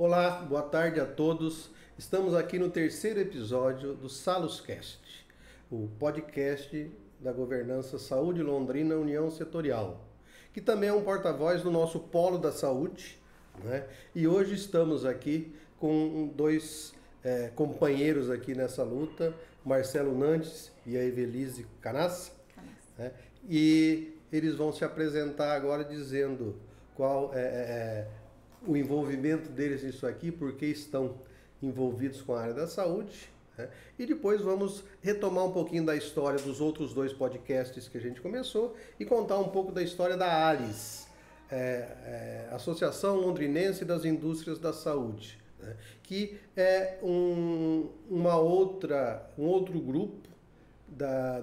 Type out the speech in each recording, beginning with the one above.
Olá, boa tarde a todos. Estamos aqui no terceiro episódio do SalosCast, o podcast da Governança Saúde Londrina União Setorial, que também é um porta-voz do nosso Polo da Saúde, né? E hoje estamos aqui com dois companheiros aqui nessa luta, Marcelo Nantes e a Evelise Canassa, né? E eles vão se apresentar agora dizendo qual é o envolvimento deles nisso aqui, porque estão envolvidos com a área da saúde, né? E depois vamos retomar um pouquinho da história dos outros dois podcasts que a gente começou e contar um pouco da história da ALIS, Associação Londrinense das Indústrias da Saúde, né? Que é um outro grupo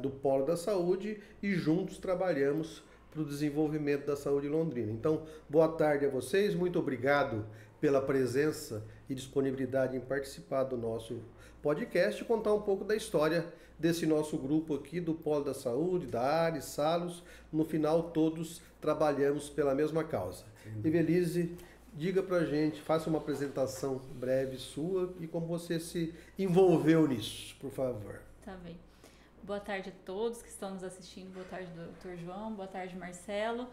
do Polo da Saúde e juntos trabalhamos para o desenvolvimento da saúde em Londrina. Então, boa tarde a vocês, muito obrigado pela presença e disponibilidade em participar do nosso podcast e contar um pouco da história desse nosso grupo aqui do Polo da Saúde, da ARES, Salos. No final, todos trabalhamos pela mesma causa. Evelise, diga pra gente, faça uma apresentação breve sua e como você se envolveu nisso, por favor. Tá bem. Boa tarde a todos que estão nos assistindo, boa tarde Dr. João, boa tarde Marcelo.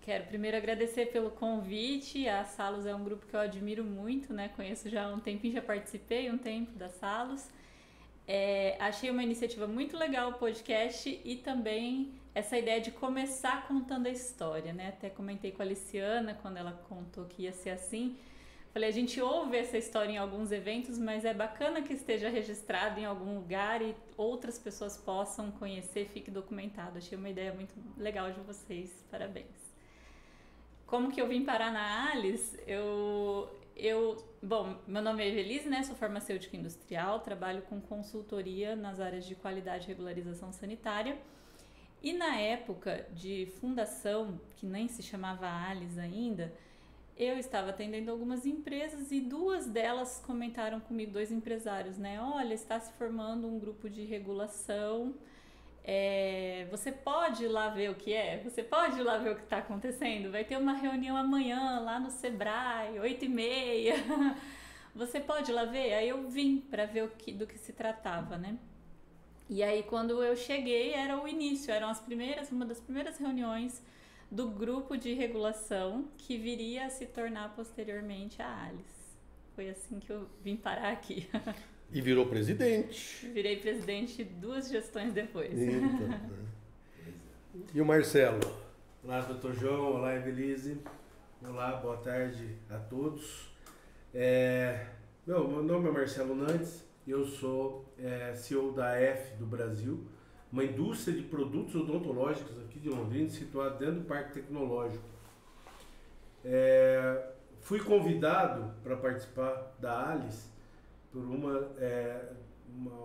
Quero primeiro agradecer pelo convite, a Salos é um grupo que eu admiro muito, né? Conheço já há um tempinho, já participei um tempo da Salos. Achei uma iniciativa muito legal o podcast e também essa ideia de começar contando a história, né? Até comentei com a Aliciana quando ela contou que ia ser assim. Falei, a gente ouve essa história em alguns eventos, mas é bacana que esteja registrado em algum lugar e outras pessoas possam conhecer, fique documentado. Achei uma ideia muito legal de vocês, parabéns. Como que eu vim parar na ALIS? Bom, meu nome é Evelise, né? Sou farmacêutica industrial, trabalho com consultoria nas áreas de qualidade e regularização sanitária. E na época de fundação, que nem se chamava ALIS ainda, eu estava atendendo algumas empresas e duas delas comentaram comigo, dois empresários, né? Olha, está se formando um grupo de regulação, você pode ir lá ver o que é? Você pode ir lá ver o que está acontecendo? Vai ter uma reunião amanhã lá no Sebrae, 8h30. Você pode ir lá ver? Aí eu vim para ver do que se tratava, né? E aí quando eu cheguei era o início, uma das primeiras reuniões do grupo de regulação que viria a se tornar posteriormente a ALIS. Foi assim que eu vim parar aqui. E virou presidente. Virei presidente 2 gestões depois. Então, e o Marcelo? Olá, Dr. João. Olá, Evelise. Olá, boa tarde a todos. Meu nome é Marcelo Nantes. Eu sou CEO da F do Brasil, uma indústria de produtos odontológicos aqui de Londrina, situada dentro do Parque Tecnológico. Fui convidado para participar da ALIS por uma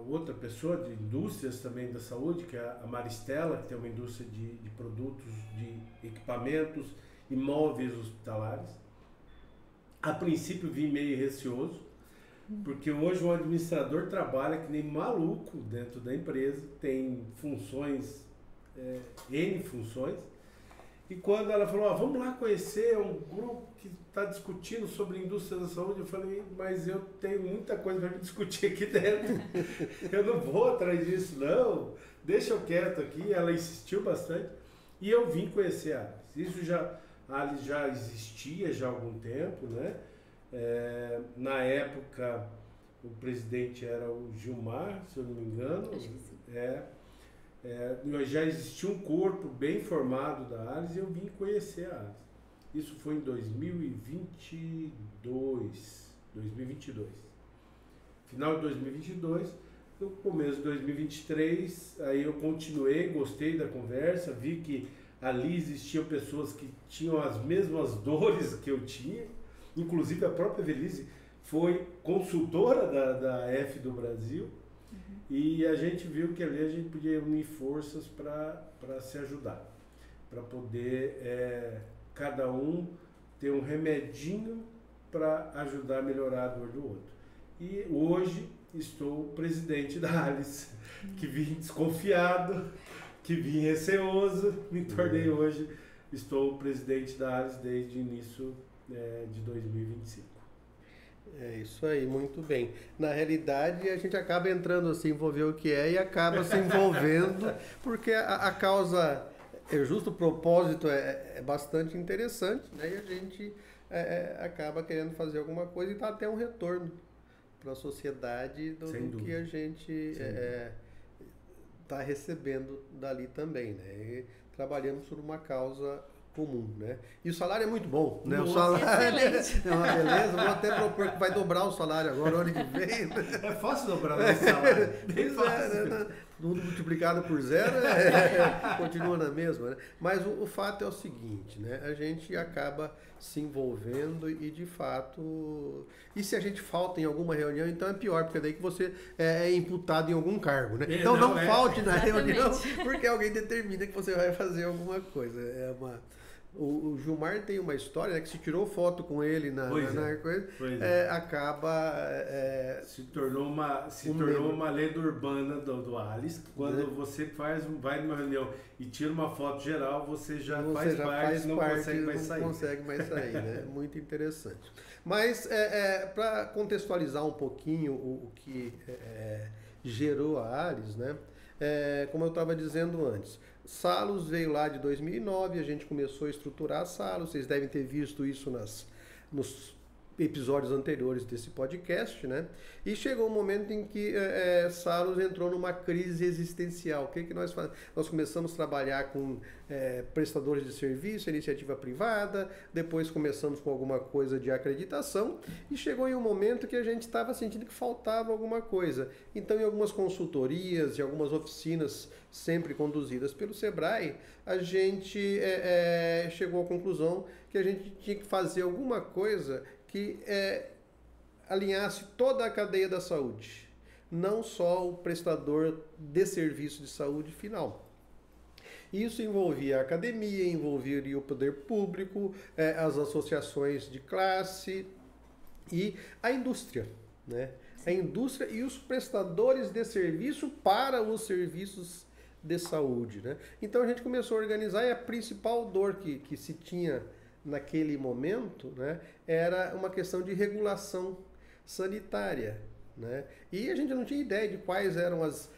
outra pessoa de indústrias também da saúde, que é a Maristela, que tem uma indústria de produtos, de equipamentos e móveis hospitalares. A princípio vim meio receoso, porque hoje um administrador trabalha que nem maluco dentro da empresa, tem funções, N funções, e quando ela falou, vamos lá conhecer um grupo que está discutindo sobre a indústria da saúde, eu falei, mas eu tenho muita coisa para me discutir aqui dentro, eu não vou atrás disso não, deixa eu quieto aqui. Ela insistiu bastante e eu vim conhecer a ALIS. A ALIS já existia já há algum tempo, né? Na época o presidente era o Gilmar, se eu não me engano. Acho que sim. Já existia um corpo bem formado da ALIS e eu vim conhecer a ALIS. Isso foi em 2022. Final de 2022, no começo de 2023, aí eu continuei, gostei da conversa, vi que ali existiam pessoas que tinham as mesmas dores que eu tinha. Inclusive a própria Evelise foi consultora da F do Brasil. E a gente viu que ali a gente podia unir forças para se ajudar, para poder cada um ter um remedinho para ajudar a melhorar a dor do outro. E hoje estou presidente da ALIS, que vim desconfiado, que vim receoso, me tornei hoje, estou presidente da ALIS desde o início de 2025. É isso aí, muito bem. Na realidade, a gente acaba entrando assim, envolver o que é e acaba se envolvendo, porque a causa, é justo, o propósito é bastante interessante, né? E a gente acaba querendo fazer alguma coisa e tá até um retorno para a sociedade do que a gente está recebendo dali também, né? E trabalhamos por uma causa comum, né? E o salário é muito bom, né? Nossa, o salário excelente. é uma beleza. Vou até propor que vai dobrar o salário agora, ano que vem. Né? É fácil dobrar o salário. Bem fácil. Né? Tudo multiplicado por zero continua na mesma, né? Mas o fato é o seguinte, né? A gente acaba se envolvendo e de fato... E se a gente falta em alguma reunião, então é pior, porque daí que você é imputado em algum cargo, né? Então não falte na reunião, porque alguém determina que você vai fazer alguma coisa. O Gilmar tem uma história, né, que se tirou foto com ele na coisa, acaba... se tornou uma lenda urbana do Alice. Quando você vai numa reunião e tira uma foto geral, você já faz parte, não consegue mais sair. Né? Muito interessante. Mas, para contextualizar um pouquinho o que gerou a Alice, né? Como eu estava dizendo antes, Salos veio lá de 2009, a gente começou a estruturar a Salos, vocês devem ter visto isso nos episódios anteriores desse podcast, né? E chegou um momento em que Salos entrou numa crise existencial. O que nós fazemos? Nós começamos a trabalhar com prestadores de serviço, iniciativa privada, depois começamos com alguma coisa de acreditação e chegou em um momento que a gente estava sentindo que faltava alguma coisa. Então, em algumas consultorias e algumas oficinas sempre conduzidas pelo Sebrae, a gente chegou à conclusão que a gente tinha que fazer alguma coisa que alinhasse toda a cadeia da saúde, não só o prestador de serviço de saúde final. Isso envolvia a academia, envolvia o poder público, as associações de classe e a indústria, né? A indústria e os prestadores de serviço para os serviços de saúde, né? Então a gente começou a organizar e a principal dor que se tinha naquele momento, né, era uma questão de regulação sanitária, né? E a gente não tinha ideia de quais eram as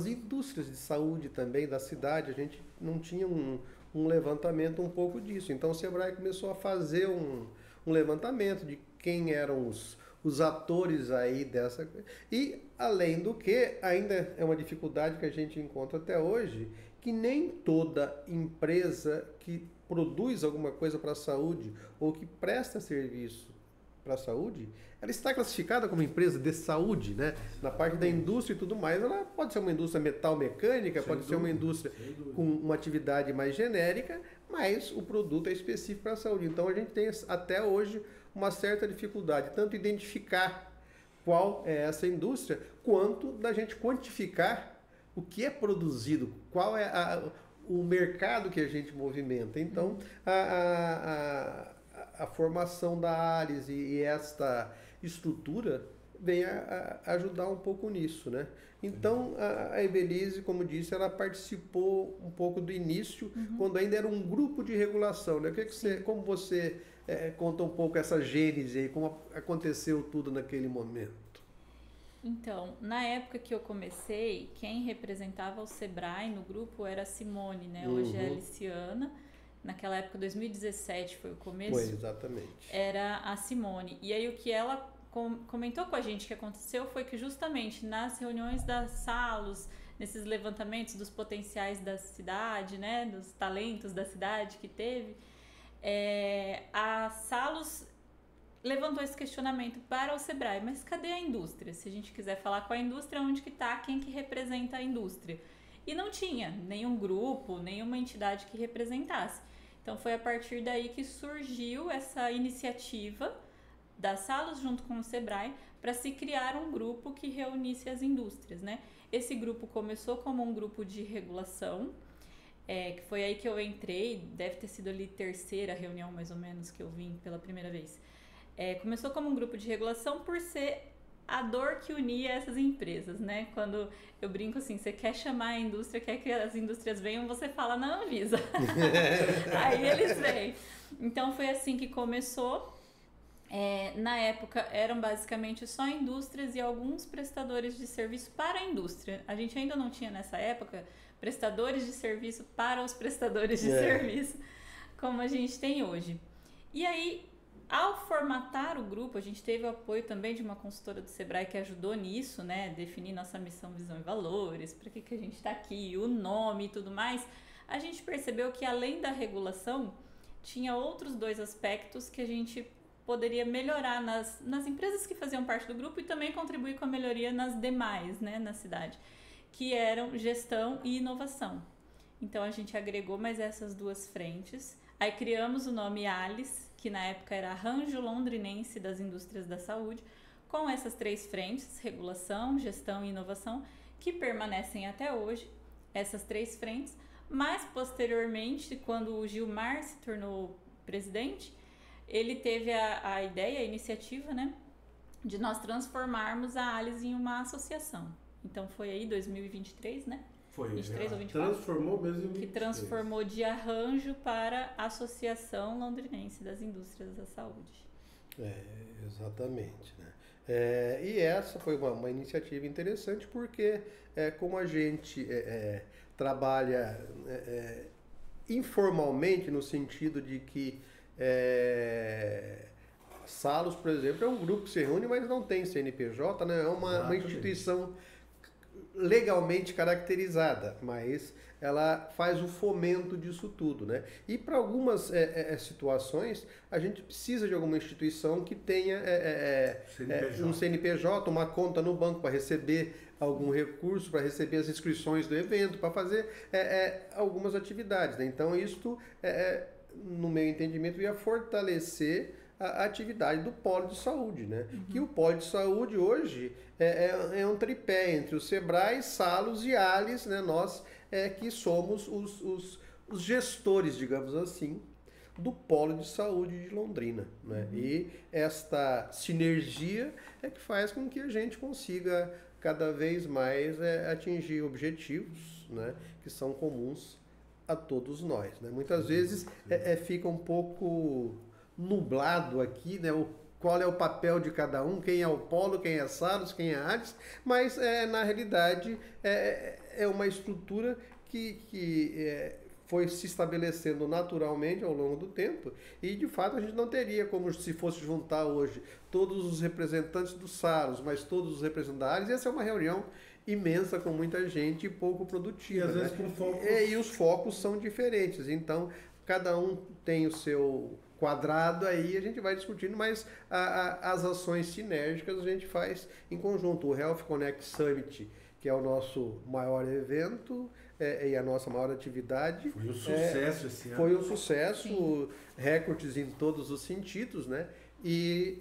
indústrias de saúde também da cidade, a gente não tinha um levantamento um pouco disso. Então o Sebrae começou a fazer um levantamento de quem eram os atores aí dessa coisa. E, além do que, ainda é uma dificuldade que a gente encontra até hoje, que nem toda empresa que produz alguma coisa para a saúde ou que presta serviço para a saúde, ela está classificada como empresa de saúde, né? Na parte da indústria e tudo mais, ela pode ser uma indústria metal-mecânica, pode ser uma indústria com uma atividade mais genérica, mas o produto é específico para a saúde. Então a gente tem até hoje uma certa dificuldade, tanto identificar qual é essa indústria, quanto da gente quantificar o que é produzido, qual é o mercado que a gente movimenta. Então, a formação da Alice e esta estrutura vem a ajudar um pouco nisso, né? Então, a Ebelise, como disse, ela participou um pouco do início, quando ainda era um grupo de regulação, né? Como você conta um pouco essa gênese aí, como aconteceu tudo naquele momento? Então, na época que eu comecei, quem representava o Sebrae no grupo era a Simone, né? Hoje é a Aliciana. Naquela época, 2017 foi o começo. Foi, exatamente. Era a Simone. E aí o que ela comentou com a gente que aconteceu foi que justamente nas reuniões das Salos, nesses levantamentos dos potenciais da cidade, né? Dos talentos da cidade que teve, a Salos levantou esse questionamento para o Sebrae, mas cadê a indústria? Se a gente quiser falar com a indústria, onde que está, quem que representa a indústria? E não tinha nenhum grupo, nenhuma entidade que representasse. Então foi a partir daí que surgiu essa iniciativa da Salos junto com o Sebrae para se criar um grupo que reunisse as indústrias, né? Esse grupo começou como um grupo de regulação, que foi aí que eu entrei, deve ter sido ali terceira reunião mais ou menos que eu vim pela primeira vez. Começou como um grupo de regulação por ser a dor que unia essas empresas, né? Quando eu brinco assim, você quer chamar a indústria, quer que as indústrias venham, você fala na Anvisa. Aí eles vêm. Então foi assim que começou. Na época eram basicamente só indústrias e alguns prestadores de serviço para a indústria. A gente ainda não tinha nessa época prestadores de serviço para os prestadores de serviço, como a gente tem hoje. E aí, ao formatar o grupo, a gente teve o apoio também de uma consultora do Sebrae que ajudou nisso, né? Definir nossa missão, visão e valores, para que a gente está aqui, o nome e tudo mais. A gente percebeu que além da regulação, tinha outros 2 aspectos que a gente poderia melhorar nas empresas que faziam parte do grupo e também contribuir com a melhoria nas demais, né, na cidade, que eram gestão e inovação. Então a gente agregou mais essas 2 frentes. Aí criamos o nome ALIS, que na época era Arranjo Londrinense das Indústrias da Saúde, com essas 3 frentes, regulação, gestão e inovação, que permanecem até hoje, essas 3 frentes. Mas posteriormente, quando o Gilmar se tornou presidente, ele teve a ideia, a iniciativa, né, de nós transformarmos a ALIS em uma associação. Então foi aí 2023, né? Foi, 23 ou 24? Transformou mesmo em 23. Que transformou de Arranjo para Associação Londrinense das Indústrias da Saúde. Exatamente, né? E essa foi uma iniciativa interessante porque como a gente trabalha informalmente no sentido de que Salos, por exemplo, é um grupo que se reúne, mas não tem CNPJ, né? É uma instituição legalmente caracterizada, mas ela faz o fomento disso tudo, né? E para algumas situações, a gente precisa de alguma instituição que tenha um CNPJ, uma conta no banco para receber algum recurso, para receber as inscrições do evento, para fazer algumas atividades, né? Então, isto no meu entendimento, ia fortalecer a atividade do polo de saúde, né? Que o polo de saúde hoje é um tripé entre o Sebrae, Salos e ALIS, né? Nós que somos os gestores, digamos assim, do polo de saúde de Londrina, né? E esta sinergia é que faz com que a gente consiga cada vez mais atingir objetivos, né? Que são comuns a todos nós, né? Muitas vezes fica um pouco nublado aqui, né? Qual é o papel de cada um, quem é o polo, quem é Salos, quem é ALIS, mas na realidade é uma estrutura que foi se estabelecendo naturalmente ao longo do tempo e de fato a gente não teria como se fosse juntar hoje todos os representantes do Salos, mas todos os representantes da ALIS, ia ser uma reunião imensa com muita gente e pouco produtiva. E às vezes com focos... E os focos são diferentes, então cada um tem o seu quadrado, aí a gente vai discutindo, mas as ações sinérgicas a gente faz em conjunto. O Health Connect Summit, que é o nosso maior evento e a nossa maior atividade. Foi um sucesso esse ano. Foi um sucesso, recordes em todos os sentidos, né? E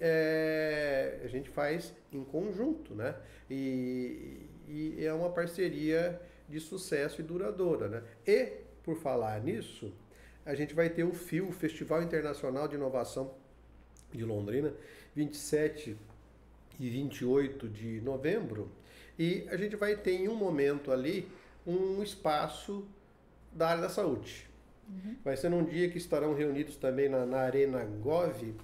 a gente faz em conjunto, né? E é uma parceria de sucesso e duradoura, né? E, por falar nisso, a gente vai ter o FIO, Festival Internacional de Inovação de Londrina, 27 e 28 de novembro, e a gente vai ter em um momento ali um espaço da área da saúde. Vai ser num dia que estarão reunidos também na Arena Gov,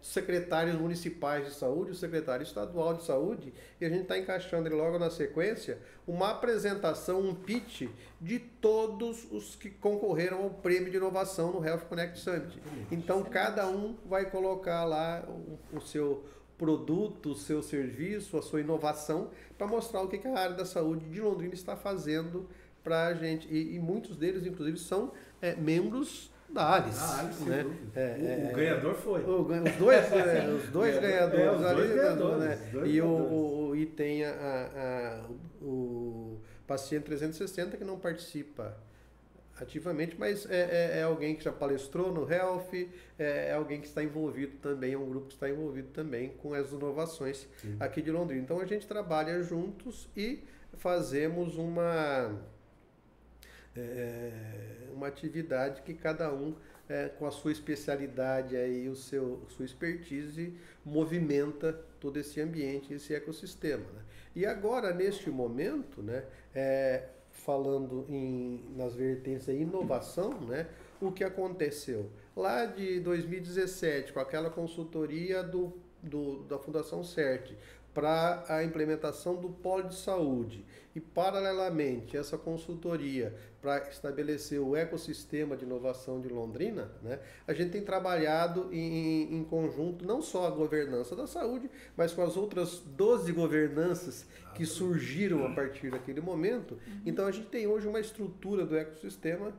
secretários municipais de saúde, o secretário estadual de saúde, e a gente está encaixando logo na sequência uma apresentação, um pitch de todos os que concorreram ao prêmio de inovação no Health Connect Summit. Então cada um vai colocar lá o seu produto, o seu serviço, a sua inovação, para mostrar o que a área da saúde de Londrina está fazendo para a gente. E muitos deles, inclusive, são membros da ALIS. Né? O ganhador foi. Os dois ganhadores ali. E tem o paciente 360 que não participa ativamente, mas é alguém que já palestrou no Health, é alguém que está envolvido também, é um grupo que está envolvido também com as inovações aqui de Londrina. Então a gente trabalha juntos e fazemos uma atividade que cada um, com a sua especialidade aí, sua expertise, movimenta todo esse ambiente, esse ecossistema, né? E agora, neste momento, né, falando nas vertentes da inovação, né, o que aconteceu? Lá de 2017, com aquela consultoria da Fundação CERT, para a implementação do polo de saúde e, paralelamente, essa consultoria para estabelecer o ecossistema de inovação de Londrina, né, a gente tem trabalhado em conjunto não só a governança da saúde, mas com as outras 12 governanças que surgiram a partir daquele momento. Então, a gente tem hoje uma estrutura do ecossistema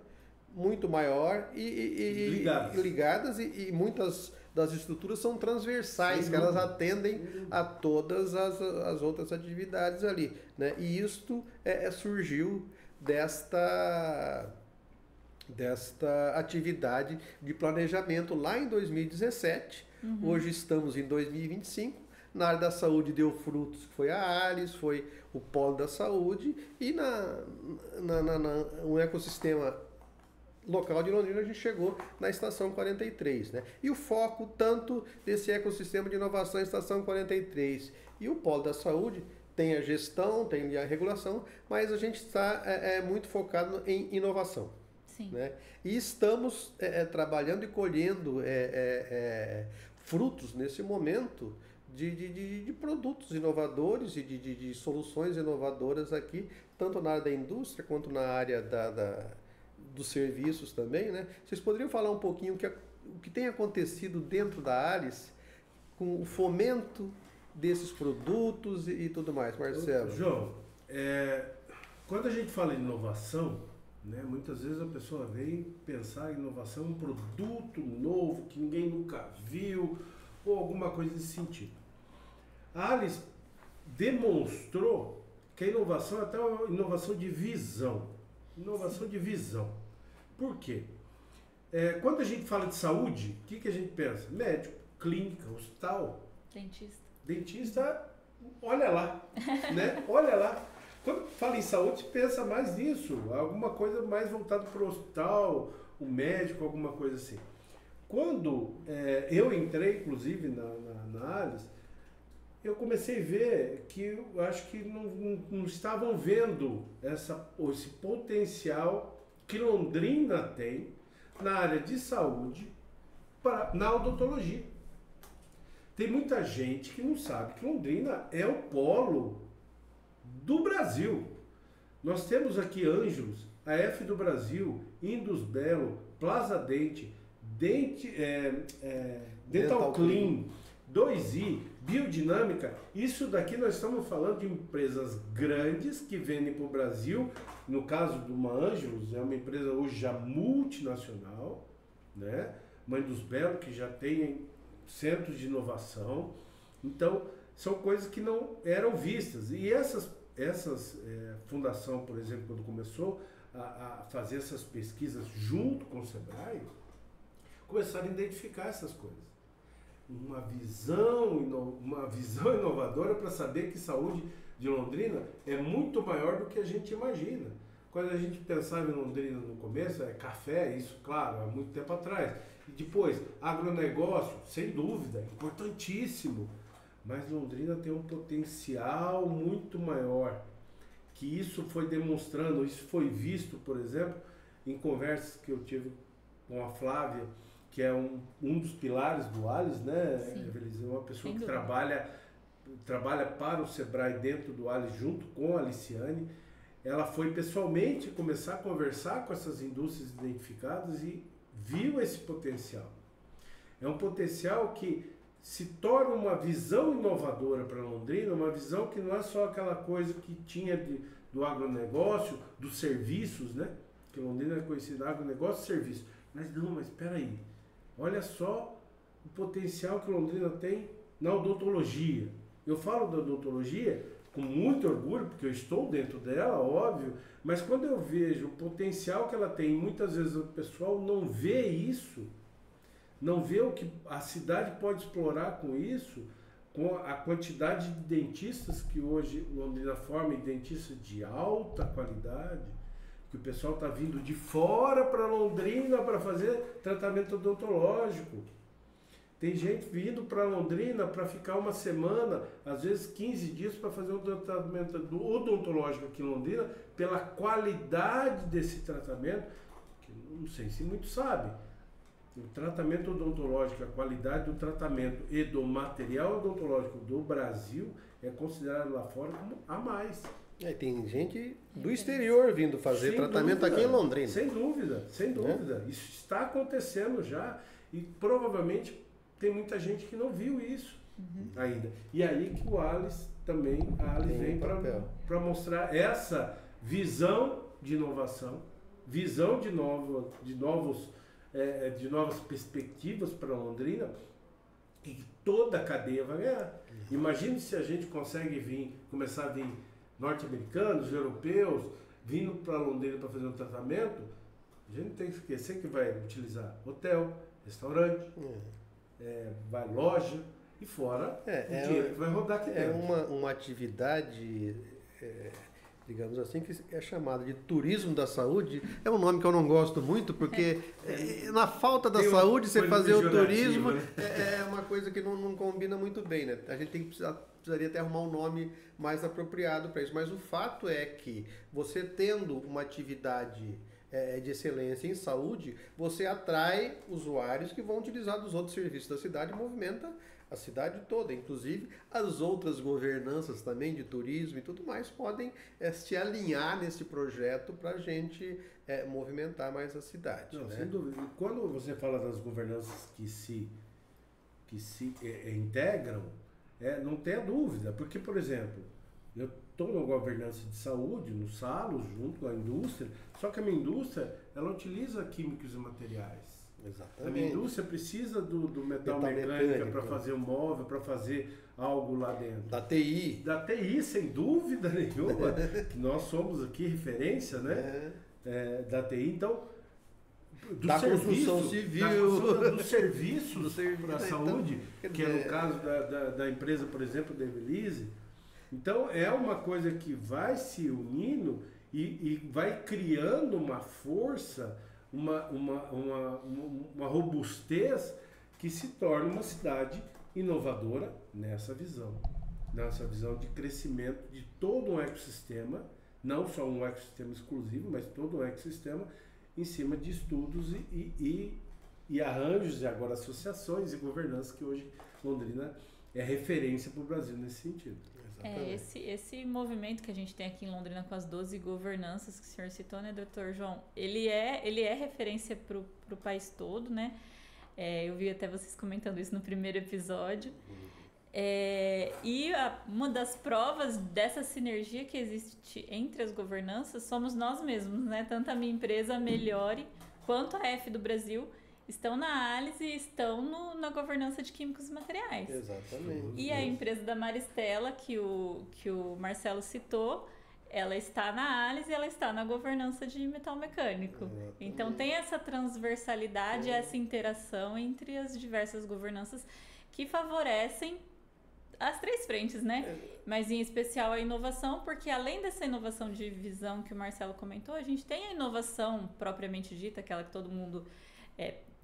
muito maior e ligadas e muitas das estruturas são transversais, que elas atendem a todas as outras atividades ali, né? E isto surgiu desta atividade de planejamento lá em 2017. Hoje estamos em 2025. Na área da saúde deu frutos, que foi a ALIS, foi o Polo da Saúde, e um ecossistema local de Londrina a gente chegou na Estação 43, né? E o foco tanto desse ecossistema de inovação Estação 43 e o Polo da Saúde tem a gestão, tem a regulação, mas a gente está muito focado em inovação. Sim. Né? E estamos trabalhando e colhendo frutos nesse momento de produtos inovadores e de soluções inovadoras aqui, tanto na área da indústria quanto na área dos serviços também, né? Vocês poderiam falar um pouquinho o que tem acontecido dentro da ALIS com o fomento desses produtos e tudo mais, Marcelo? João, quando a gente fala em inovação, né, muitas vezes a pessoa vem pensar em inovação, um produto novo que ninguém nunca viu ou alguma coisa desse sentido. A ALIS demonstrou que a inovação é até uma inovação de visão. Inovação de visão. Por quê? Quando a gente fala de saúde, o que a gente pensa? Médico, clínica, hospital. Dentista, olha lá, né? Olha lá. Quando fala em saúde, pensa mais nisso. Alguma coisa mais voltada para o hospital, o médico, alguma coisa assim. Quando eu entrei, inclusive, na ALIS, eu comecei a ver que eu acho que não estavam vendo esse potencial que Londrina tem na área de saúde na odontologia. Tem muita gente que não sabe que Londrina é o polo do Brasil. Nós temos aqui Ângelos, a F do Brasil, Indus Belo, Plaza Dente, Dental Clean, 2i, Biodinâmica. Isso daqui nós estamos falando de empresas grandes que vendem para o Brasil. No caso do uma Ângelos, é uma empresa hoje já multinacional, né? Mãe dos Belo, que já tem centros de inovação. Então, são coisas que não eram vistas. E essas fundação, por exemplo, quando começou a fazer essas pesquisas junto com o Sebrae, começaram a identificar essas coisas. Uma visão inovadora para saber que saúde de Londrina é muito maior do que a gente imagina. Quando a gente pensava em Londrina no começo, café, isso, claro, há muito tempo atrás. E depois, agronegócio, sem dúvida, importantíssimo. Mas Londrina tem um potencial muito maior. Que isso foi demonstrando, isso foi visto, por exemplo, em conversas que eu tive com a Flávia, que é um dos pilares do ALIS, né? Evelise, uma pessoa que trabalha para o Sebrae dentro do ALIS junto com a Aliciane. Ela foi pessoalmente começar a conversar com essas indústrias identificadas e viu esse potencial. É um potencial que se torna uma visão inovadora para Londrina, uma visão que não é só aquela coisa que tinha do agronegócio, dos serviços, né? Que Londrina é conhecida agronegócio e serviço. Mas não, mas espera aí. Olha só o potencial que Londrina tem na odontologia. Eu falo da odontologia com muito orgulho, porque eu estou dentro dela, óbvio, mas quando eu vejo o potencial que ela tem, muitas vezes o pessoal não vê isso, não vê o que a cidade pode explorar com isso, com a quantidade de dentistas que hoje Londrina forma, e dentistas de alta qualidade, que o pessoal está vindo de fora para Londrina para fazer tratamento odontológico. Tem gente vindo para Londrina para ficar uma semana, às vezes 15 dias, para fazer um tratamento odontológico aqui em Londrina, pela qualidade desse tratamento, que não sei se muito sabe, o tratamento odontológico, a qualidade do tratamento e do material odontológico do Brasil é considerado lá fora como a mais. Tem gente do exterior vindo fazer tratamento aqui em Londrina. Sem dúvida, sem dúvida. Isso está acontecendo já e provavelmente tem muita gente que não viu isso ainda. E aí que o ALIS também vem para mostrar essa visão de inovação, visão de novas perspectivas para Londrina, e que toda a cadeia vai ganhar. Imagine se a gente consegue começar a vir norte-americanos, europeus, vindo para Londrina para fazer um tratamento. A gente tem que esquecer que vai utilizar hotel, restaurante, vai loja e fora o dinheiro que vai rodar aqui dentro. É uma atividade, digamos assim, que é chamada de turismo da saúde. É um nome que eu não gosto muito, porque na falta da saúde, você fazer o turismo, né? É uma coisa que não combina muito bem, né? A gente precisaria até arrumar um nome mais apropriado para isso. Mas o fato é que você tendo uma atividade de excelência em saúde, você atrai usuários que vão utilizar dos outros serviços da cidade e movimenta a cidade toda. Inclusive, as outras governanças também de turismo e tudo mais podem se alinhar nesse projeto para a gente movimentar mais a cidade. Não, né? Sem dúvida. E quando você fala das governanças que se integram, não tenha dúvida, porque, por exemplo, eu estou na governança de saúde, no Salos, junto com a indústria, só que a minha indústria, ela utiliza químicos e materiais. Exatamente. A minha indústria precisa do metal mecânica para fazer um móvel, para fazer algo lá dentro. Da TI. Da TI, sem dúvida nenhuma, que nós somos aqui referência, né? Da TI, então... Da construção civil. Dos serviços para a saúde, que é no caso da empresa, por exemplo, da Evelise. Então, é uma coisa que vai se unindo e vai criando uma força, uma robustez que se torna uma cidade inovadora nessa visão de crescimento de todo um ecossistema, não só um ecossistema exclusivo, mas todo um ecossistema em cima de estudos e arranjos, e agora associações e governança, que hoje Londrina é referência para o Brasil nesse sentido. Esse movimento que a gente tem aqui em Londrina com as 12 governanças que o senhor citou, né, doutor João? Ele é referência para o país todo, né? Eu vi até vocês comentando isso no primeiro episódio. Uma das provas dessa sinergia que existe entre as governanças somos nós mesmos, né? Tanto a minha empresa, a Melhore, quanto a F do Brasil estão na ALIS e estão na governança de químicos e materiais. Exatamente. E a empresa da Maristela, que o Marcelo citou, ela está na ALIS e ela está na governança de metal mecânico. Exatamente. Então tem essa transversalidade, essa interação entre as diversas governanças que favorecem as três frentes, né? Mas em especial a inovação, porque além dessa inovação de visão que o Marcelo comentou, a gente tem a inovação propriamente dita, aquela que todo mundo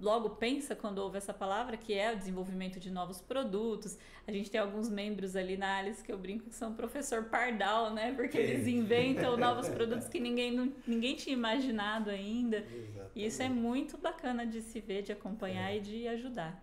logo pensa quando ouve essa palavra, que é o desenvolvimento de novos produtos. A gente tem alguns membros ali na Alice que eu brinco que são professor Pardal, né? Porque eles inventam novos produtos que ninguém tinha imaginado ainda. Exatamente. E isso é muito bacana de se ver, de acompanhar e de ajudar.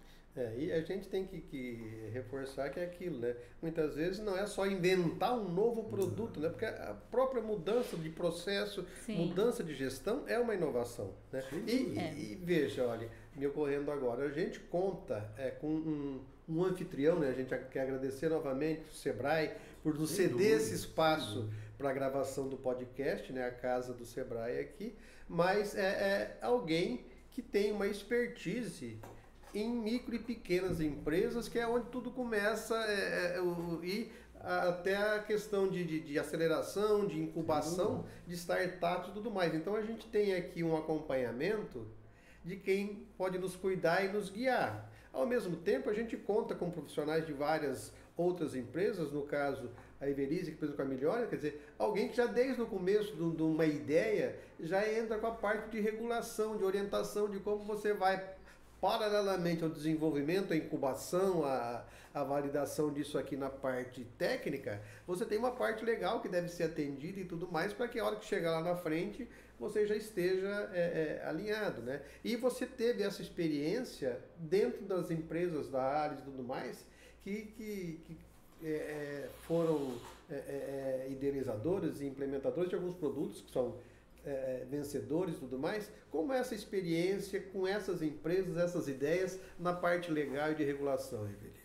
E a gente tem que reforçar que é aquilo, né? Muitas vezes não é só inventar um novo produto, né? Porque a própria mudança de processo, mudança de gestão é uma inovação, né? E veja, olha, me ocorrendo agora, a gente conta com um anfitrião, né? A gente quer agradecer novamente o Sebrae por nos ceder esse espaço para a gravação do podcast, né? A casa do Sebrae aqui, mas é alguém que tem uma expertise em micro e pequenas empresas, que é onde tudo começa, e até a questão de aceleração, de incubação, de startups e tudo mais. Então a gente tem aqui um acompanhamento de quem pode nos cuidar e nos guiar. Ao mesmo tempo, a gente conta com profissionais de várias outras empresas, no caso a Everise, que fez com a Melhore, quer dizer, alguém que já desde o começo de uma ideia já entra com a parte de regulação, de orientação, de como você vai paralelamente ao desenvolvimento, à incubação, à validação disso aqui na parte técnica, você tem uma parte legal que deve ser atendida e tudo mais, para que a hora que chegar lá na frente, você já esteja alinhado, né? E você teve essa experiência dentro das empresas da Alis e tudo mais, que foram idealizadores e implementadores de alguns produtos que são vencedores e tudo mais. Como é essa experiência com essas empresas, essas ideias na parte legal e de regulação, Evelise?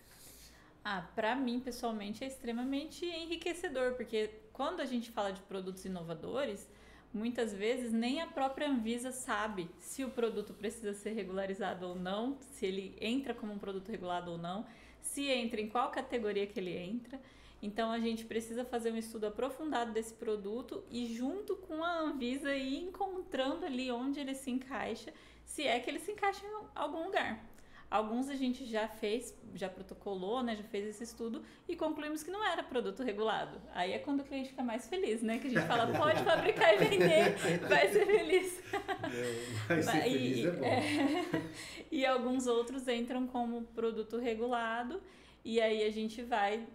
Para mim, pessoalmente, é extremamente enriquecedor, porque quando a gente fala de produtos inovadores, muitas vezes nem a própria Anvisa sabe se o produto precisa ser regularizado ou não, se ele entra como um produto regulado ou não, se entra em qual categoria que ele entra. Então a gente precisa fazer um estudo aprofundado desse produto e junto com a Anvisa ir encontrando ali onde ele se encaixa, se é que ele se encaixa em algum lugar. Alguns a gente já fez, já protocolou, né, já fez esse estudo e concluímos que não era produto regulado. Aí é quando o cliente fica mais feliz, né? Que a gente fala, pode fabricar e vender, vai ser feliz. Vai ser feliz, é bom. E alguns outros entram como produto regulado e aí a gente vai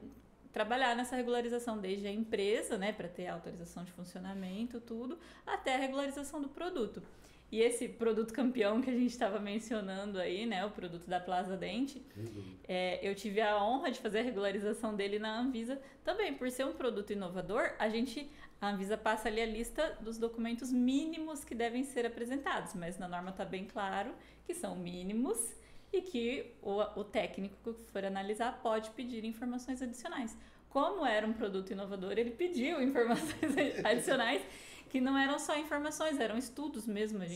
trabalhar nessa regularização desde a empresa, né, para ter a autorização de funcionamento, tudo, até a regularização do produto. E esse produto campeão que a gente estava mencionando aí, né, o produto da Plaza Dente, eu tive a honra de fazer a regularização dele na Anvisa. Também, por ser um produto inovador, a Anvisa passa ali a lista dos documentos mínimos que devem ser apresentados, mas na norma está bem claro que são mínimos e que o técnico que for analisar pode pedir informações adicionais. Como era um produto inovador, ele pediu informações adicionais, que não eram só informações, eram estudos mesmo. A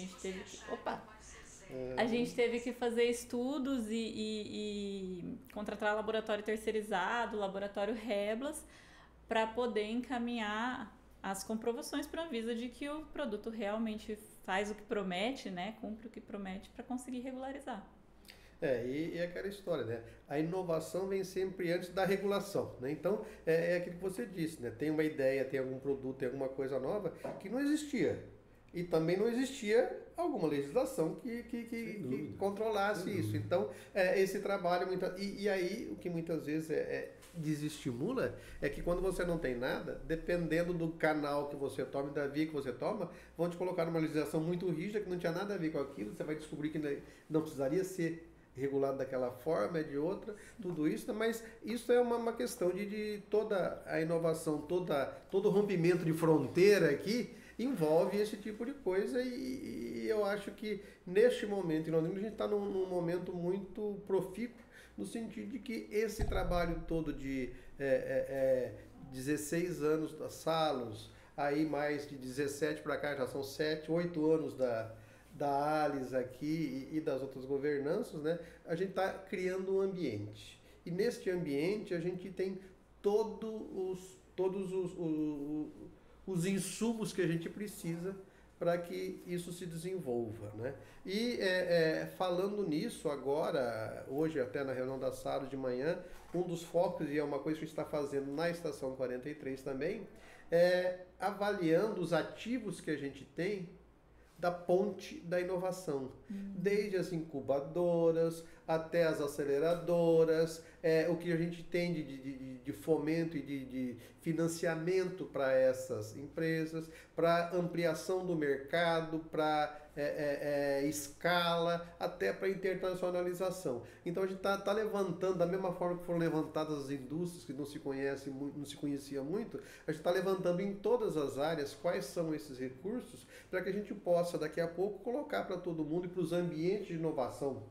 gente teve que fazer estudos e contratar laboratório terceirizado, laboratório Reblas, para poder encaminhar as comprovações para a Anvisa de que o produto realmente faz o que promete, né? Cumpre o que promete para conseguir regularizar. E aquela história, né? A inovação vem sempre antes da regulação, né? Então, é aquilo que você disse, né? Tem uma ideia, tem algum produto, tem alguma coisa nova que não existia. E também não existia alguma legislação que controlasse isso. Então, esse trabalho... E aí, o que muitas vezes desestimula é que quando você não tem nada, dependendo do canal que você toma e da via que você toma, vão te colocar numa legislação muito rígida que não tinha nada a ver com aquilo. Você vai descobrir que não precisaria ser regulado daquela forma, de outra, tudo isso, mas isso é uma questão de toda a inovação, todo o rompimento de fronteira aqui envolve esse tipo de coisa e eu acho que neste momento, em Londrina, a gente está num momento muito profícuo, no sentido de que esse trabalho todo de 16 anos da Salos, aí mais de 17 para cá, já são 7, 8 anos da Alis aqui e das outras governanças, né? A gente está criando um ambiente. E neste ambiente a gente tem todos os insumos que a gente precisa para que isso se desenvolva, né? E falando nisso agora, hoje até na reunião da SARO de manhã, um dos focos, e é uma coisa que a gente está fazendo na Estação 43 também, avaliando os ativos que a gente tem da ponte da inovação, desde as incubadoras até as aceleradoras, o que a gente tem de fomento e de financiamento para essas empresas, para ampliação do mercado, para escala, até para internacionalização. Então a gente está levantando, da mesma forma que foram levantadas as indústrias que não se conhecia muito, a gente está levantando em todas as áreas quais são esses recursos para que a gente possa daqui a pouco colocar para todo mundo e para os ambientes de inovação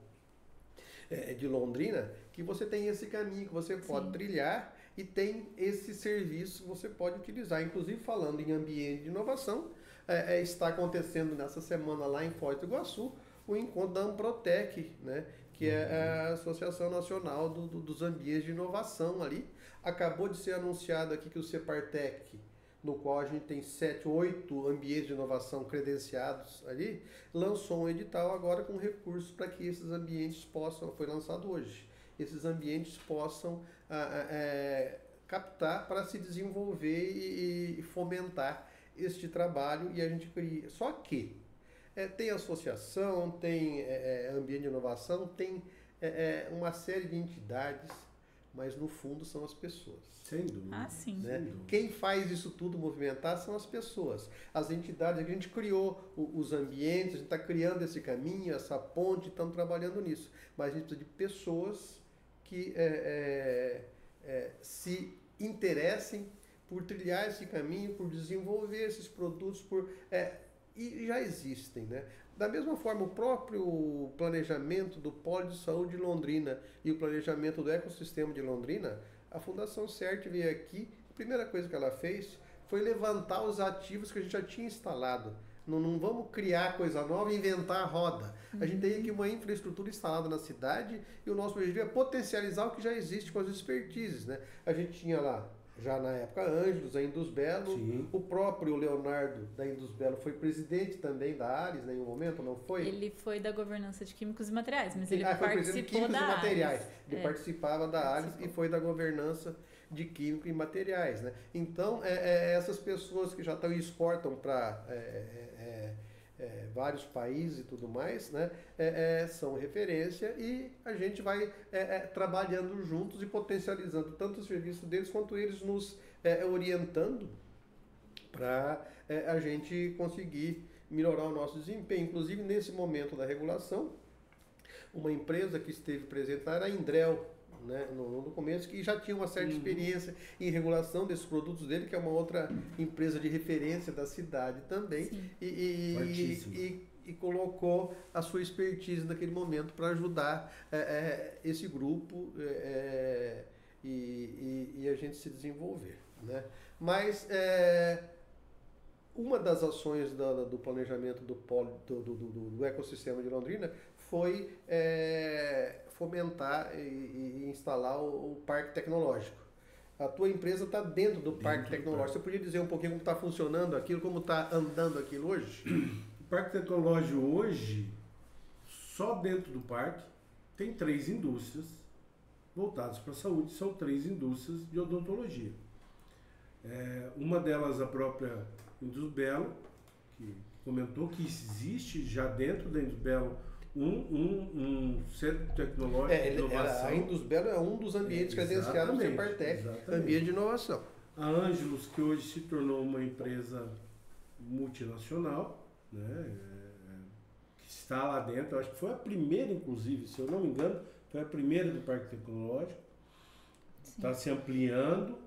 de Londrina, que você tem esse caminho que você pode trilhar e tem esse serviço que você pode utilizar. Inclusive, falando em ambiente de inovação, está acontecendo nessa semana lá em Foz do Iguaçu o encontro da Amprotec, né, que é a Associação Nacional dos Ambientes de Inovação ali. Acabou de ser anunciado aqui que o Separtec, no qual a gente tem 7, 8 ambientes de inovação credenciados ali, lançou um edital agora com recursos para que esses ambientes foi lançado hoje, esses ambientes possam captar para se desenvolver e fomentar este trabalho e a gente cria. Só que tem associação, tem ambiente de inovação, tem uma série de entidades, mas no fundo são as pessoas. Sem dúvida. Ah, sim. Né? Quem faz isso tudo movimentar são as pessoas. As entidades, a gente criou os ambientes, a gente está criando esse caminho, essa ponte, estamos trabalhando nisso. Mas a gente precisa de pessoas que se interessem por trilhar esse caminho, por desenvolver esses produtos, e já existem, né? Da mesma forma, o próprio planejamento do Polo de Saúde de Londrina e o planejamento do ecossistema de Londrina, a Fundação CERT veio aqui, a primeira coisa que ela fez foi levantar os ativos que a gente já tinha instalado. Não vamos criar coisa nova e inventar a roda. A gente tem aqui uma infraestrutura instalada na cidade e o nosso objetivo é potencializar o que já existe com as expertises, né? A gente tinha lá, já na época, Ângelos, a Indusbelo. Sim. O próprio Leonardo da Indusbelo foi presidente também da ARES, né, em um momento, não foi? Ele foi da governança de químicos e materiais, mas ele foi presidente de participou Químicos da e Materiais. ARES. Ele participava da ARES e foi da governança de Químico e Materiais, né? Então, essas pessoas que já estão e exportam para vários países e tudo mais, né? São referência e a gente vai trabalhando juntos e potencializando tanto o serviço deles quanto eles nos orientando para a gente conseguir melhorar o nosso desempenho. Inclusive, nesse momento da regulação, uma empresa que esteve presente lá era a Indrel, né, no começo, que já tinha uma certa experiência em regulação desses produtos dele, que é uma outra empresa de referência da cidade também, e colocou a sua expertise naquele momento para ajudar esse grupo e a gente se desenvolver, né? Mas uma das ações do planejamento do ecossistema de Londrina foi fomentar e instalar o parque tecnológico. A tua empresa está dentro do parque tecnológico. Você podia dizer um pouquinho como está funcionando aquilo, como está andando aquilo hoje? O parque tecnológico hoje, só dentro do parque, tem 3 indústrias voltadas para a saúde. São 3 indústrias de odontologia. Uma delas, a própria Indusbelo, que comentou que existe já dentro da Indusbelo um centro tecnológico de inovação. A Indusbelo é um dos ambientes credenciados do Cepartec, ambiente de inovação. A Ângelos, que hoje se tornou uma empresa multinacional, né, que está lá dentro, acho que foi a primeira, inclusive, se eu não me engano, foi a primeira do Parque Tecnológico. Está se ampliando,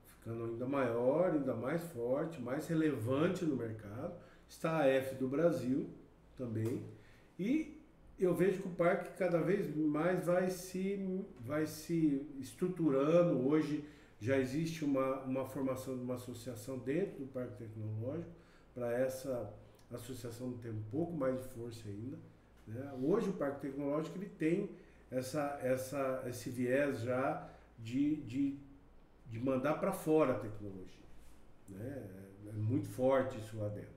ficando ainda maior, ainda mais forte, mais relevante no mercado. Está a F do Brasil também. E eu vejo que o parque cada vez mais vai se estruturando. Hoje já existe uma formação de uma associação dentro do Parque Tecnológico. Para essa associação ter um pouco mais de força ainda, né? Hoje o Parque Tecnológico ele tem esse viés já de mandar para fora a tecnologia, né? É muito forte isso lá dentro.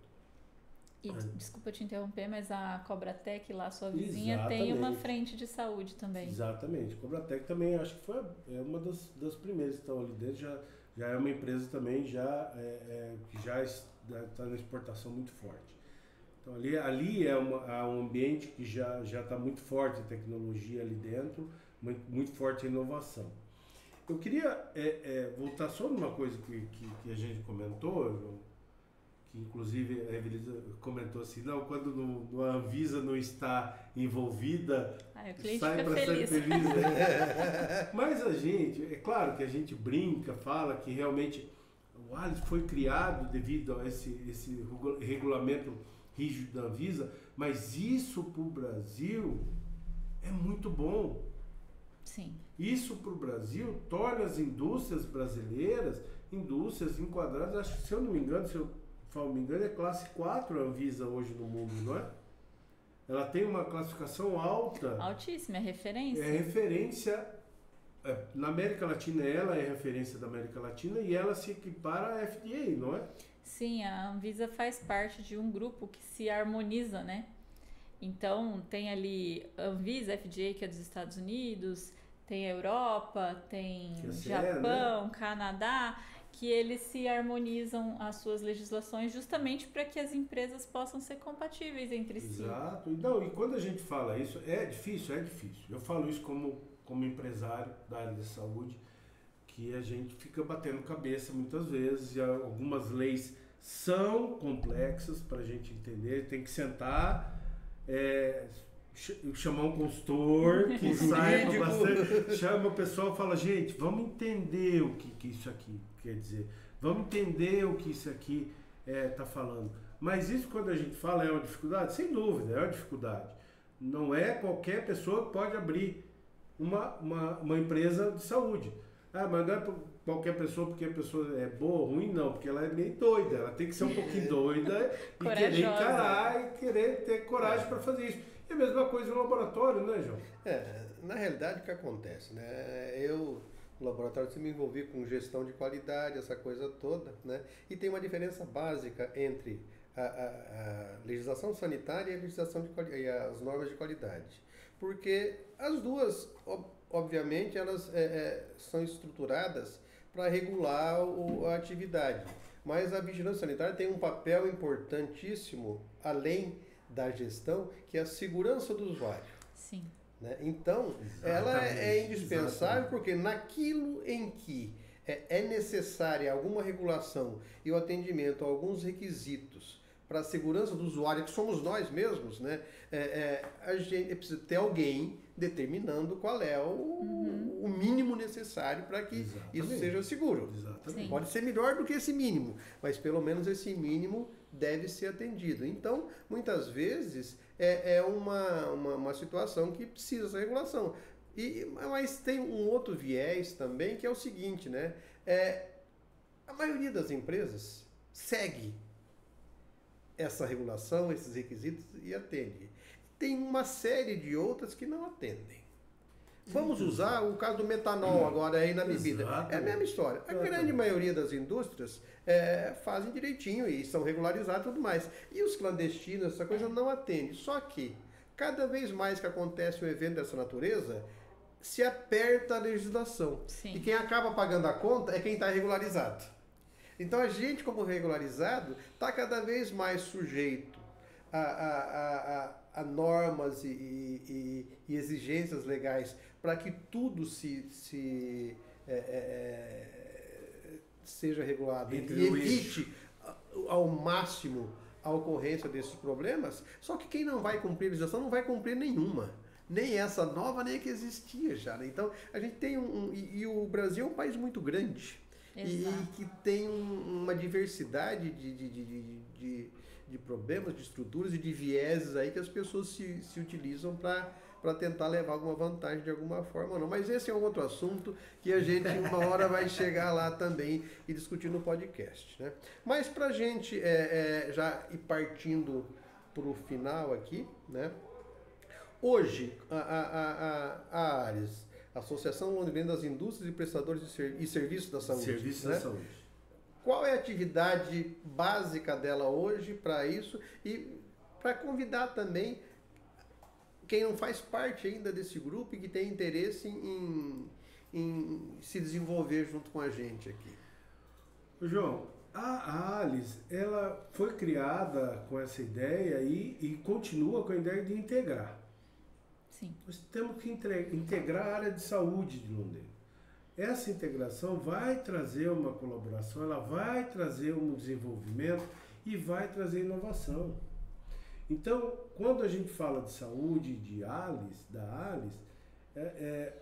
E, desculpa te interromper, mas a Cobratec lá, sua vizinha, tem uma frente de saúde também. Exatamente. A Cobratec também, acho que foi uma das primeiras que estão ali dentro, já é uma empresa também que já está na exportação muito forte. Então ali é um ambiente que já está muito forte a tecnologia ali dentro, muito forte a inovação. Eu queria voltar só numa coisa que a gente comentou, que inclusive a Evelisa comentou assim, não, quando a Anvisa não está envolvida, sai para ser feliz. Né? Mas a gente, é claro que a gente brinca, fala que realmente o ALIS foi criado devido a esse regulamento rígido da Anvisa, mas isso para o Brasil é muito bom. Sim. Isso para o Brasil torna as indústrias brasileiras indústrias enquadradas, acho que se eu não me engano, é classe 4 a Anvisa hoje no mundo, não é? Ela tem uma classificação alta. Altíssima, é referência. É referência. Na América Latina, ela é referência da América Latina e ela se equipara à FDA, não é? Sim, a Anvisa faz parte de um grupo que se harmoniza, né? Então, tem ali Anvisa, FDA, que é dos Estados Unidos, tem a Europa, tem Japão, né? Canadá, que eles se harmonizam as suas legislações justamente para que as empresas possam ser compatíveis entre si. Exato. Então, e quando a gente fala isso, é difícil, é difícil. Eu falo isso como empresário da área de saúde, que a gente fica batendo cabeça muitas vezes, e algumas leis são complexas para a gente entender, tem que sentar, chamar um consultor que saiba bastante, chama o pessoal e fala, gente, vamos entender o que isso aqui quer dizer, vamos entender o que isso aqui está falando. Mas isso, quando a gente fala, é uma dificuldade? Sem dúvida, é uma dificuldade. Não é qualquer pessoa que pode abrir uma empresa de saúde. Ah, mas não é qualquer pessoa porque a pessoa é boa ou ruim, não, porque ela é meio doida, ela tem que ser um pouquinho doida e querer encarar e querer ter coragem para fazer isso. É a mesma coisa no laboratório, né, João? Na realidade o que acontece, né? Eu, no laboratório, me envolvi com gestão de qualidade, essa coisa toda, né? E tem uma diferença básica entre a legislação sanitária e a legislação e as normas de qualidade. Porque as duas, obviamente, elas são estruturadas para regular a atividade. Mas a vigilância sanitária tem um papel importantíssimo, além da gestão, que é a segurança do usuário. Sim. Né? Então, ela é indispensável porque naquilo em que é necessária alguma regulação e o atendimento a alguns requisitos para a segurança do usuário, que somos nós mesmos, né? A gente precisa ter alguém determinando qual é o mínimo necessário para que isso seja seguro. Exatamente. Pode ser melhor do que esse mínimo, mas pelo menos esse mínimo deve ser atendido. Então, muitas vezes, é uma situação que precisa dessa regulação. Mas tem um outro viés também, que é o seguinte, né? A maioria das empresas segue essa regulação, esses requisitos e atende. Tem uma série de outras que não atendem. Vamos usar o caso do metanol agora aí na bebida. Exatamente. É a mesma história. A grande maioria das indústrias fazem direitinho e são regularizados e tudo mais. E os clandestinos, essa coisa não atende. Só que, cada vez mais que acontece um evento dessa natureza, se aperta a legislação. Sim. E quem acaba pagando a conta é quem está regularizado. Então a gente, como regularizado, está cada vez mais sujeito a normas e exigências legais para que tudo seja regulado e evite ao máximo a ocorrência desses problemas. Só que quem não vai cumprir a legislação não vai cumprir nenhuma. Nem essa nova, nem a que existia já. Né? Então a gente tem e o Brasil é um país muito grande. E que tem uma diversidade de problemas, de estruturas e de vieses aí que as pessoas se utilizam para tentar levar alguma vantagem de alguma forma ou não. Mas esse é um outro assunto que a gente uma hora vai chegar lá também e discutir no podcast. Né? Mas para a gente já ir partindo para o final aqui, né? Hoje a ARES, Associação Londrina das Indústrias e Prestadores e Serviços da Saúde. Serviços né? da Saúde. Qual é a atividade básica dela hoje para isso e para convidar também quem não faz parte ainda desse grupo e que tem interesse em se desenvolver junto com a gente aqui? João, a ALIS, ela foi criada com essa ideia e continua com a ideia de integrar. Sim. Nós temos que integrar a área de saúde de Londrina. Essa integração vai trazer uma colaboração, ela vai trazer um desenvolvimento e vai trazer inovação. Então, quando a gente fala de saúde, da ALIS,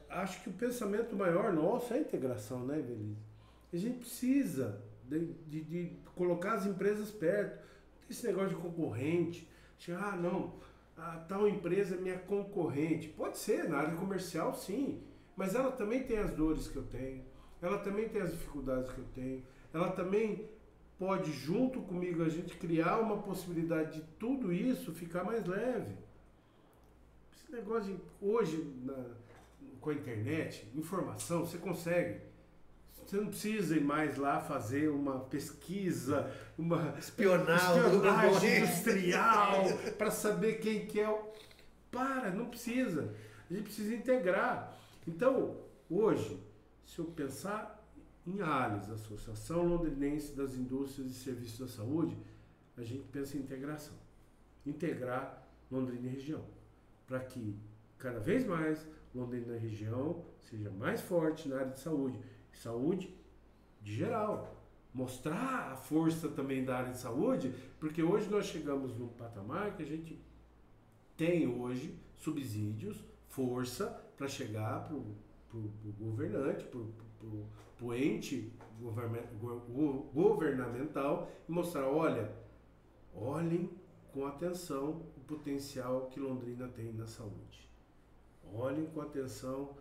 acho que o pensamento maior nosso é a integração, né, Evelise? A gente precisa de colocar as empresas perto. Esse negócio de concorrente, tal empresa é minha concorrente. Pode ser, na área comercial sim, mas ela também tem as dores que eu tenho, ela também tem as dificuldades que eu tenho, ela também pode, junto comigo, a gente criar uma possibilidade de tudo isso ficar mais leve. Esse negócio de, hoje, com a internet, informação, você consegue. Você não precisa ir mais lá fazer uma pesquisa, uma espionagem industrial para saber quem que é o... Não precisa. A gente precisa integrar. Então, hoje, se eu pensar em ALIS, Associação Londrinense das Indústrias e Serviços da Saúde, a gente pensa em integração. Integrar Londrina e região, para que cada vez mais Londrina e região seja mais forte na área de saúde. Saúde de geral. Mostrar a força também da área de saúde, porque hoje nós chegamos num patamar que a gente tem hoje subsídios, força para chegar para o governante, para o ente governamental e mostrar, olhem com atenção o potencial que Londrina tem na saúde. Olhem com atenção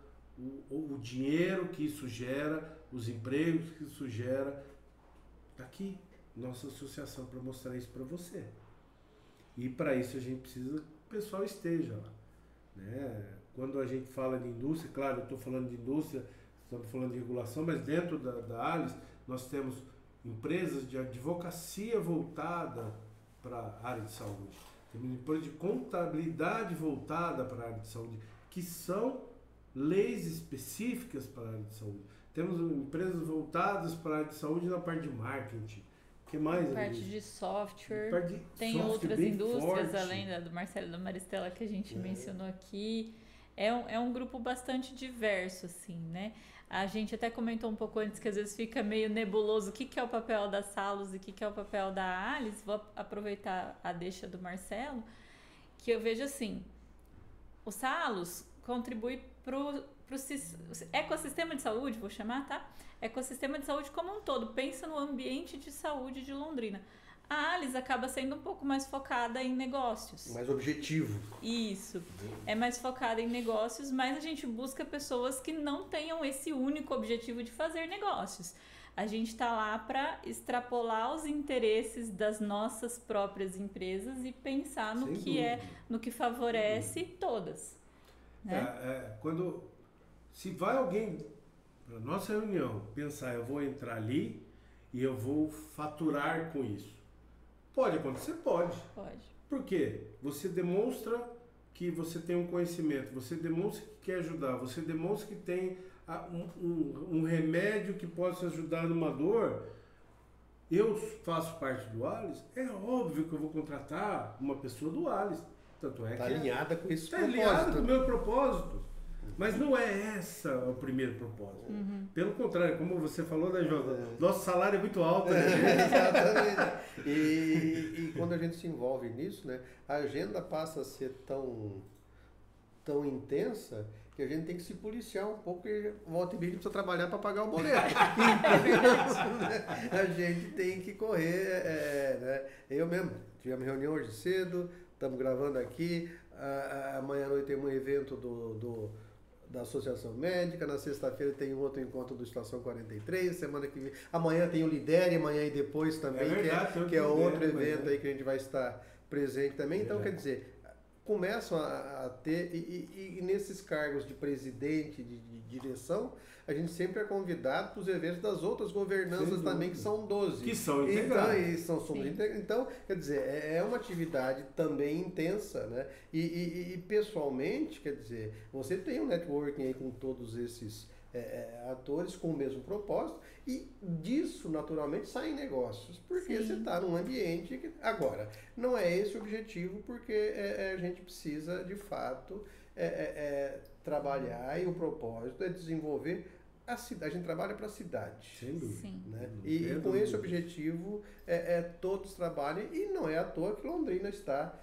o dinheiro que isso gera, os empregos que isso gera. Está aqui, nossa associação, para mostrar isso para você. E para isso a gente precisa que o pessoal esteja lá. Né? Quando a gente fala de indústria, claro, eu estou falando de indústria, estamos falando de regulação, mas dentro da ALIS nós temos empresas de advocacia voltada para a área de saúde. Temos empresas de contabilidade voltada para a área de saúde, que são leis específicas para a área de saúde. Temos empresas voltadas para a área de saúde na parte de marketing. Que mais? Parte de software. Tem software outras indústrias, forte. além do Marcelo e da Maristela, que a gente mencionou aqui. É um grupo bastante diverso, assim, né? A gente até comentou um pouco antes que às vezes fica meio nebuloso o que é o papel da Salos e o que é o papel da Alice. Vou aproveitar a deixa do Marcelo, que eu vejo assim, o Salos contribui para o ecossistema de saúde, vou chamar, tá? Ecossistema de saúde como um todo, pensa no ambiente de saúde de Londrina. A Alice acaba sendo um pouco mais focada em negócios. Mais objetivo. Isso. É mais focada em negócios, mas a gente busca pessoas que não tenham esse único objetivo de fazer negócios. A gente está lá para extrapolar os interesses das nossas próprias empresas e pensar no no que favorece todas. Né? Se vai alguém para nossa reunião pensar, eu vou entrar ali e eu vou faturar com isso. Pode acontecer? Pode. Por quê? Você demonstra que você tem um conhecimento, você demonstra que quer ajudar, você demonstra que tem um remédio que possa ajudar numa dor. Eu faço parte do ALIS, é óbvio que eu vou contratar uma pessoa do ALIS. Tanto é que alinhada com esse propósito. Está alinhada com o meu propósito. Mas não é esse o primeiro propósito. Pelo contrário, como você falou, né, João? Nosso salário é muito alto. Né? Exatamente. E quando a gente se envolve nisso, né, a agenda passa a ser tão intensa que a gente tem que se policiar um pouco e volta e meia precisa trabalhar para pagar o boleto. A gente tem que correr. Né? Eu mesmo, tivemos reunião hoje cedo, estamos gravando aqui, amanhã à noite tem um evento da Associação Médica, na sexta-feira tem um outro encontro do Estação 43, semana que vem, amanhã tem o Lidere, amanhã e depois também, que é outro evento aí que a gente vai estar presente também. Então, quer dizer, começam a ter, e nesses cargos de presidente, de direção, a gente sempre é convidado para os eventos das outras governanças também, que são 12. Que são integradas. Então, quer dizer, é uma atividade também intensa, né? E pessoalmente, quer dizer, você tem um networking aí com todos esses atores com o mesmo propósito, e disso, naturalmente, saem negócios, porque você está num ambiente que... Agora, não é esse o objetivo, porque a gente precisa, de fato, trabalhar, e o propósito é desenvolver a cidade. A gente trabalha para a cidade. Sem dúvida. Né? E com esse objetivo, todos trabalham, e não é à toa que Londrina está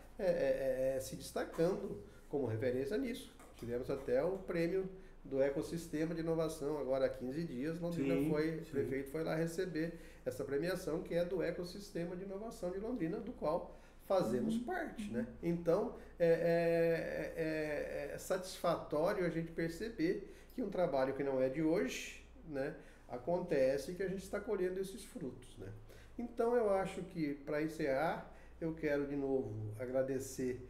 se destacando como referência nisso. Tivemos até o prêmio do ecossistema de inovação, agora há 15 dias, Londrina o prefeito foi lá receber essa premiação, que é do ecossistema de inovação de Londrina, do qual fazemos parte, né? Então, é satisfatório a gente perceber que um trabalho que não é de hoje, né, acontece e que a gente está colhendo esses frutos, né? Então, eu acho que, para encerrar, eu quero de novo agradecer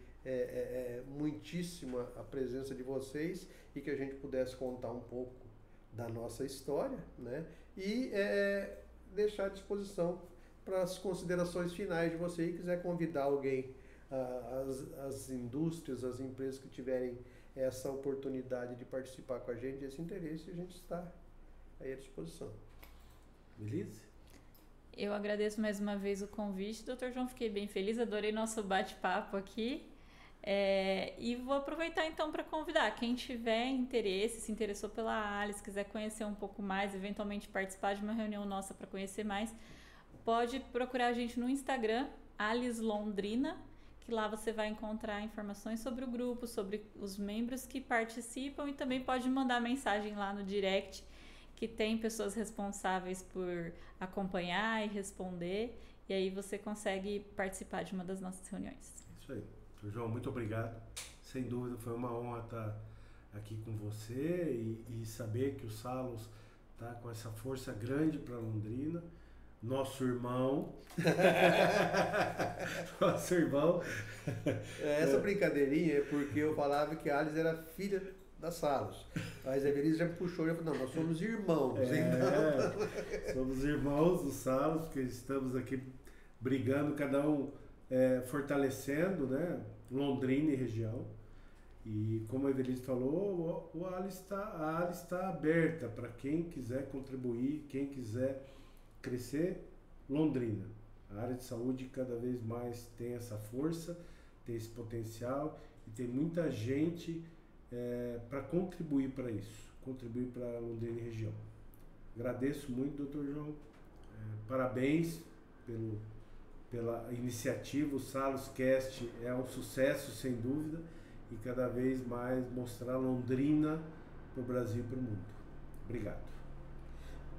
muitíssimo a presença de vocês, e que a gente pudesse contar um pouco da nossa história, né? E deixar à disposição para as considerações finais de você, e quiser convidar alguém, as indústrias, as empresas que tiverem essa oportunidade de participar com a gente, esse interesse, a gente está aí à disposição. Beleza? Eu agradeço mais uma vez o convite, Dr. João, fiquei bem feliz, adorei nosso bate-papo aqui. E vou aproveitar então para convidar quem tiver interesse, se interessou pela Alice, quiser conhecer um pouco mais, eventualmente participar de uma reunião nossa para conhecer mais, pode procurar a gente no Instagram, Alice Londrina, que lá você vai encontrar informações sobre o grupo, sobre os membros que participam, e também pode mandar mensagem lá no direct, que tem pessoas responsáveis por acompanhar e responder, e aí você consegue participar de uma das nossas reuniões. Isso aí. João, muito obrigado. Sem dúvida foi uma honra estar aqui com você e saber que o Salos está com essa força grande para Londrina. Nosso irmão. Nosso irmão. Essa brincadeirinha é porque eu falava que a Alice era filha da Salos. A Evelise já me puxou e falou, não, nós somos irmãos. Então... Somos irmãos do Salos, porque estamos aqui brigando, cada um fortalecendo, né, Londrina e região. E como a Evelise falou, a Alice está aberta para quem quiser contribuir, quem quiser crescer. Londrina, a área de saúde cada vez mais tem essa força, tem esse potencial e tem muita gente para contribuir para isso, contribuir para Londrina e região. Agradeço muito, Dr. João, parabéns pela iniciativa. O Salos Cast é um sucesso, sem dúvida, e cada vez mais mostrar Londrina para o Brasil e para o mundo. Obrigado.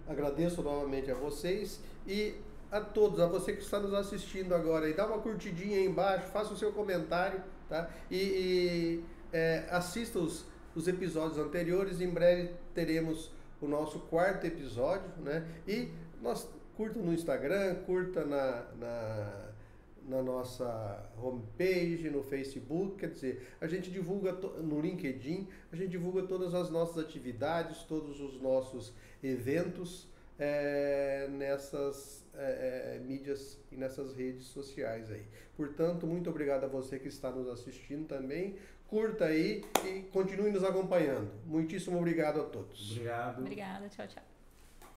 Agradeço novamente a vocês e a todos, a você que está nos assistindo agora, e dá uma curtidinha aí embaixo, faça o seu comentário, tá? Assista os episódios anteriores. Em breve teremos o nosso 4º episódio, né? E nós curta no Instagram, curta na nossa homepage, no Facebook, quer dizer, a gente divulga no LinkedIn, a gente divulga todas as nossas atividades, todos os nossos eventos nessas mídias e nessas redes sociais aí. Portanto, muito obrigado a você que está nos assistindo também. Curta aí e continue nos acompanhando. Muitíssimo obrigado a todos. Obrigado. Obrigada, tchau, tchau.